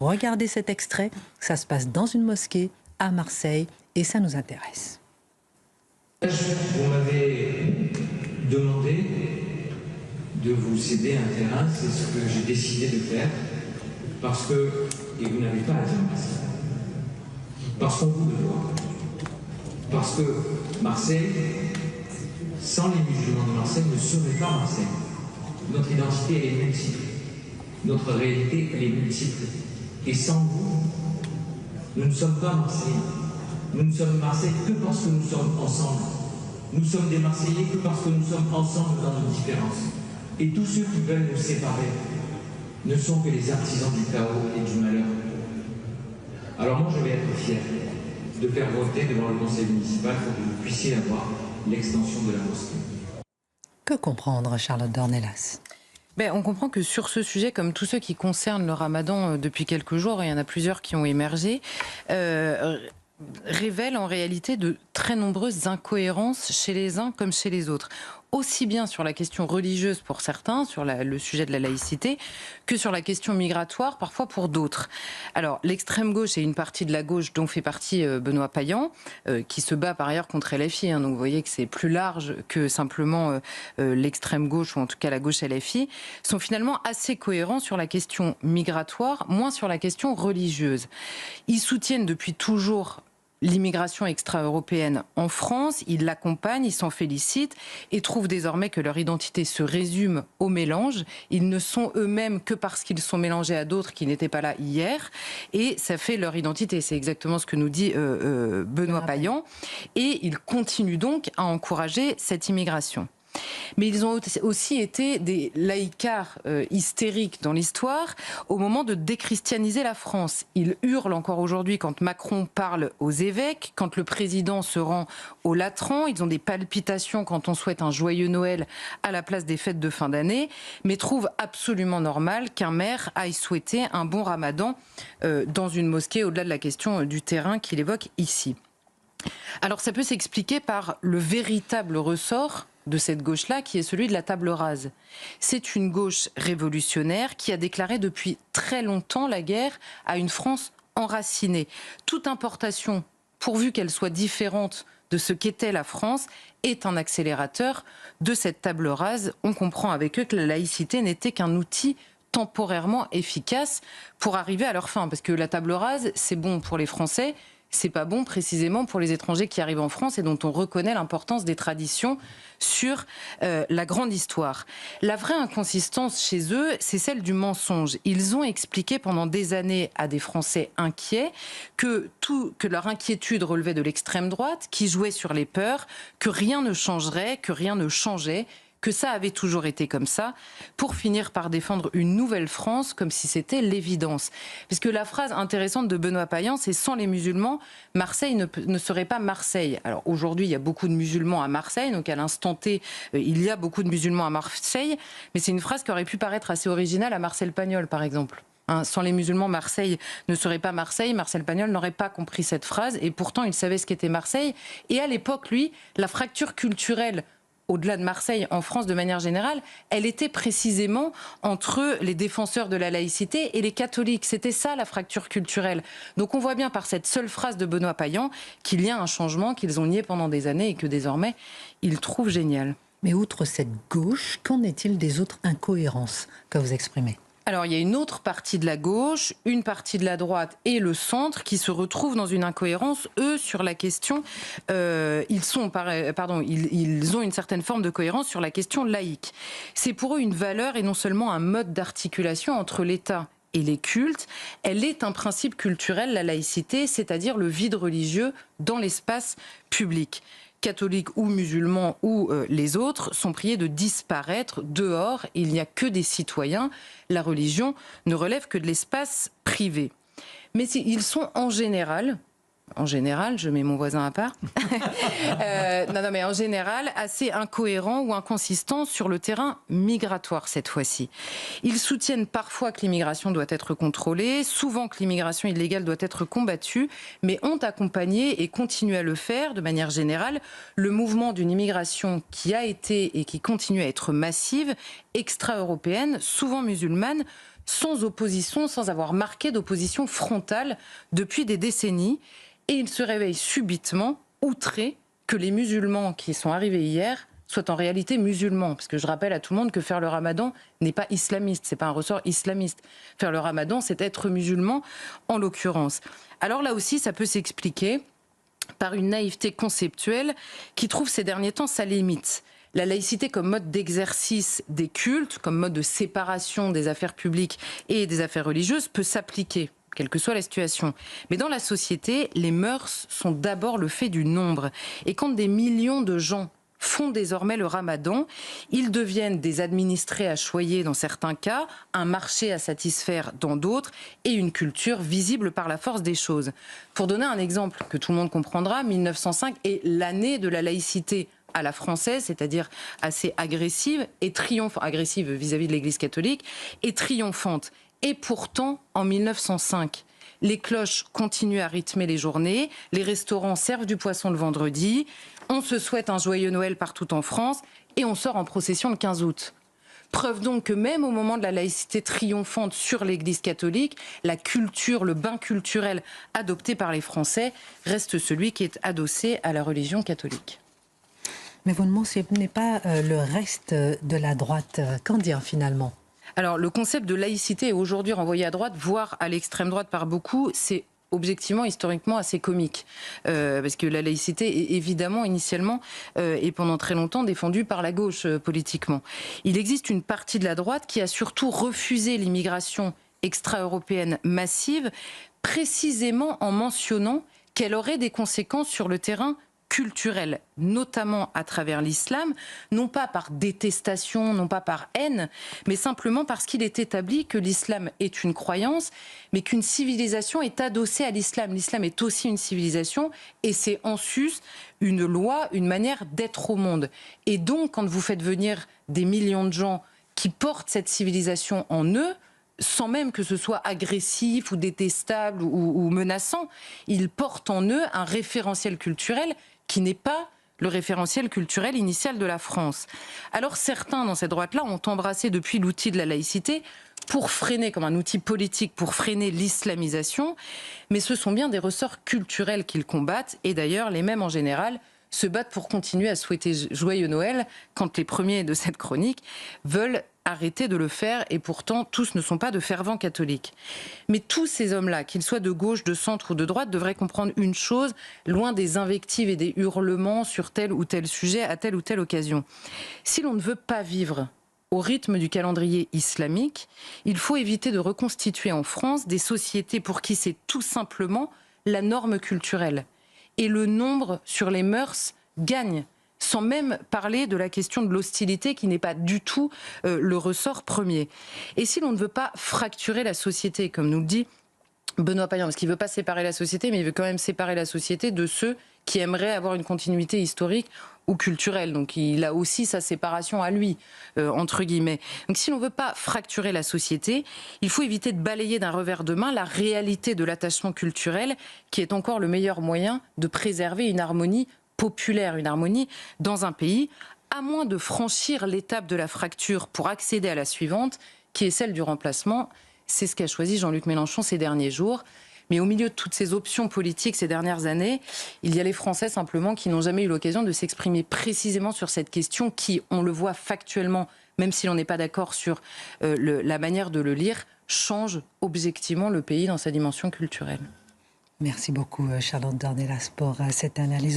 Regardez cet extrait, ça se passe dans une mosquée à Marseille et ça nous intéresse. Vous m'avez demandé de vous céder un terrain, c'est ce que j'ai décidé de faire, parce que, et vous n'avez pas à dire merci, parce qu'on vous le doit, parce que Marseille, sans les musulmans de Marseille, ne serait pas Marseille. Notre identité, elle est multiple, notre réalité, elle est multiple, et sans vous, nous ne sommes pas Marseillais. Nous ne sommes Marseille que parce que nous sommes ensemble. Nous sommes des Marseillais que parce que nous sommes ensemble dans nos différences. Et tous ceux qui veulent nous séparer ne sont que les artisans du chaos et du malheur. Alors moi, je vais être fier de faire voter devant le conseil municipal pour que vous puissiez avoir l'extension de la mosquée. Que comprendre, Charlotte Dornelas? On comprend que sur ce sujet, comme tous ceux qui concernent le ramadan depuis quelques jours, il y en a plusieurs qui ont émergé, révèle en réalité de très nombreuses incohérences chez les uns comme chez les autres. Aussi bien sur la question religieuse pour certains, sur le sujet de la laïcité, que sur la question migratoire, parfois pour d'autres. Alors, l'extrême gauche et une partie de la gauche dont fait partie Benoît Payan, qui se bat par ailleurs contre LFI, donc vous voyez que c'est plus large que simplement l'extrême gauche, ou en tout cas la gauche LFI, sont finalement assez cohérents sur la question migratoire, moins sur la question religieuse. Ils soutiennent depuis toujours l'immigration extra-européenne en France, ils l'accompagnent, ils s'en félicitent et trouvent désormais que leur identité se résume au mélange. Ils ne sont eux-mêmes que parce qu'ils sont mélangés à d'autres qui n'étaient pas là hier et ça fait leur identité. C'est exactement ce que nous dit Benoît Payan et ils continuent donc à encourager cette immigration. Mais ils ont aussi été des laïcards hystériques dans l'histoire au moment de déchristianiser la France. Ils hurlent encore aujourd'hui quand Macron parle aux évêques, quand le président se rend au Latran. Ils ont des palpitations quand on souhaite un joyeux Noël à la place des fêtes de fin d'année, mais trouvent absolument normal qu'un maire aille souhaiter un bon ramadan dans une mosquée, au-delà de la question du terrain qu'il évoque ici. Alors ça peut s'expliquer par le véritable ressort de cette gauche-là, qui est celui de la table rase. C'est une gauche révolutionnaire qui a déclaré depuis très longtemps la guerre à une France enracinée. Toute importation, pourvu qu'elle soit différente de ce qu'était la France, est un accélérateur de cette table rase. On comprend avec eux que la laïcité n'était qu'un outil temporairement efficace pour arriver à leur fin. Parce que la table rase, c'est bon pour les Français, c'est pas bon précisément pour les étrangers qui arrivent en France et dont on reconnaît l'importance des traditions sur la grande histoire. La vraie inconsistance chez eux, c'est celle du mensonge. Ils ont expliqué pendant des années à des Français inquiets que leur inquiétude relevait de l'extrême droite, qui jouait sur les peurs, que rien ne changerait, que rien ne changeait, que ça avait toujours été comme ça, pour finir par défendre une nouvelle France comme si c'était l'évidence. Parce que la phrase intéressante de Benoît Payan, c'est « sans les musulmans, Marseille ne serait pas Marseille ». Alors aujourd'hui, il y a beaucoup de musulmans à Marseille, donc à l'instant T, il y a beaucoup de musulmans à Marseille, mais c'est une phrase qui aurait pu paraître assez originale à Marcel Pagnol, par exemple. Sans les musulmans, Marseille ne serait pas Marseille. Marcel Pagnol n'aurait pas compris cette phrase, et pourtant il savait ce qu'était Marseille. Et à l'époque, lui, la fracture culturelle au-delà de Marseille, en France de manière générale, elle était précisément entre les défenseurs de la laïcité et les catholiques. C'était ça la fracture culturelle. Donc on voit bien par cette seule phrase de Benoît Payan qu'il y a un changement qu'ils ont nié pendant des années et que désormais ils trouvent génial. Mais outre cette gauche, qu'en est-il des autres incohérences que vous exprimez ? Alors, il y a une autre partie de la gauche, une partie de la droite et le centre qui se retrouvent dans une incohérence, eux, sur la question... ils ont une certaine forme de cohérence sur la question laïque. C'est pour eux une valeur et non seulement un mode d'articulation entre l'État et les cultes. Elle est un principe culturel, la laïcité, c'est-à-dire le vide religieux dans l'espace public. Catholiques ou musulmans ou les autres sont priés de disparaître dehors. Il n'y a que des citoyens. La religion ne relève que de l'espace privé. Mais ils sont en général, je mets mon voisin à part, mais en général, assez incohérents ou inconsistants sur le terrain migratoire cette fois-ci. Ils soutiennent parfois que l'immigration doit être contrôlée, souvent que l'immigration illégale doit être combattue, mais ont accompagné et continuent à le faire de manière générale le mouvement d'une immigration qui a été et qui continue à être massive extra-européennes, souvent musulmanes, sans opposition, sans avoir marqué d'opposition frontale depuis des décennies. Et ils se réveillent subitement, outrés que les musulmans qui sont arrivés hier soient en réalité musulmans. Parce que je rappelle à tout le monde que faire le ramadan n'est pas islamiste, c'est pas un ressort islamiste. Faire le ramadan, c'est être musulman, en l'occurrence. Alors là aussi, ça peut s'expliquer par une naïveté conceptuelle qui trouve ces derniers temps sa limite. La laïcité comme mode d'exercice des cultes, comme mode de séparation des affaires publiques et des affaires religieuses peut s'appliquer, quelle que soit la situation. Mais dans la société, les mœurs sont d'abord le fait du nombre. Et quand des millions de gens font désormais le ramadan, ils deviennent des administrés à choyer dans certains cas, un marché à satisfaire dans d'autres et une culture visible par la force des choses. Pour donner un exemple que tout le monde comprendra, 1905 est l'année de la laïcité à la française, c'est-à-dire assez agressive et triomphante, agressive vis-à-vis de l'Église catholique et triomphante. Et pourtant, en 1905, les cloches continuent à rythmer les journées, les restaurants servent du poisson le vendredi, on se souhaite un joyeux Noël partout en France et on sort en procession le 15 août. Preuve donc que même au moment de la laïcité triomphante sur l'Église catholique, la culture, le bain culturel adopté par les Français reste celui qui est adossé à la religion catholique. Mais vous ne mentionnez pas le reste de la droite. Qu'en dire finalement ? Alors, le concept de laïcité est aujourd'hui renvoyé à droite, voire à l'extrême droite par beaucoup. C'est objectivement, historiquement, assez comique. Parce que la laïcité est évidemment, initialement, et pendant très longtemps, défendue par la gauche politiquement. Il existe une partie de la droite qui a surtout refusé l'immigration extra-européenne massive, précisément en mentionnant qu'elle aurait des conséquences sur le terrain culturel, notamment à travers l'islam, non pas par détestation, non pas par haine, mais simplement parce qu'il est établi que l'islam est une croyance, mais qu'une civilisation est adossée à l'islam. L'islam est aussi une civilisation et c'est en sus une loi, une manière d'être au monde. Et donc, quand vous faites venir des millions de gens qui portent cette civilisation en eux, sans même que ce soit agressif ou détestable ou menaçant, ils portent en eux un référentiel culturel qui n'est pas le référentiel culturel initial de la France. Alors certains dans cette droite-là ont embrassé depuis l'outil de la laïcité pour freiner, comme un outil politique, pour freiner l'islamisation, mais ce sont bien des ressorts culturels qu'ils combattent, et d'ailleurs les mêmes en général se battent pour continuer à souhaiter joyeux Noël quand les premiers de cette chronique veulent arrêter de le faire, et pourtant tous ne sont pas de fervents catholiques. Mais tous ces hommes-là, qu'ils soient de gauche, de centre ou de droite, devraient comprendre une chose, loin des invectives et des hurlements sur tel ou tel sujet à telle ou telle occasion. Si l'on ne veut pas vivre au rythme du calendrier islamique, il faut éviter de reconstituer en France des sociétés pour qui c'est tout simplement la norme culturelle. Et le nombre sur les mœurs gagne, sans même parler de la question de l'hostilité qui n'est pas du tout le ressort premier. Et si l'on ne veut pas fracturer la société, comme nous le dit Benoît Payan, parce qu'il ne veut pas séparer la société, mais il veut quand même séparer la société de ceux qui aimeraient avoir une continuité historique ou culturelle. Donc il a aussi sa séparation à lui, entre guillemets. Donc si l'on ne veut pas fracturer la société, il faut éviter de balayer d'un revers de main la réalité de l'attachement culturel, qui est encore le meilleur moyen de préserver une harmonie populaire, une harmonie dans un pays, à moins de franchir l'étape de la fracture pour accéder à la suivante, qui est celle du remplacement. C'est ce qu'a choisi Jean-Luc Mélenchon ces derniers jours. Mais au milieu de toutes ces options politiques ces dernières années, il y a les Français simplement qui n'ont jamais eu l'occasion de s'exprimer précisément sur cette question qui, on le voit factuellement, même si l'on n'est pas d'accord sur la manière de le lire, change objectivement le pays dans sa dimension culturelle. Merci beaucoup Charlotte Dornelas pour cette analyse.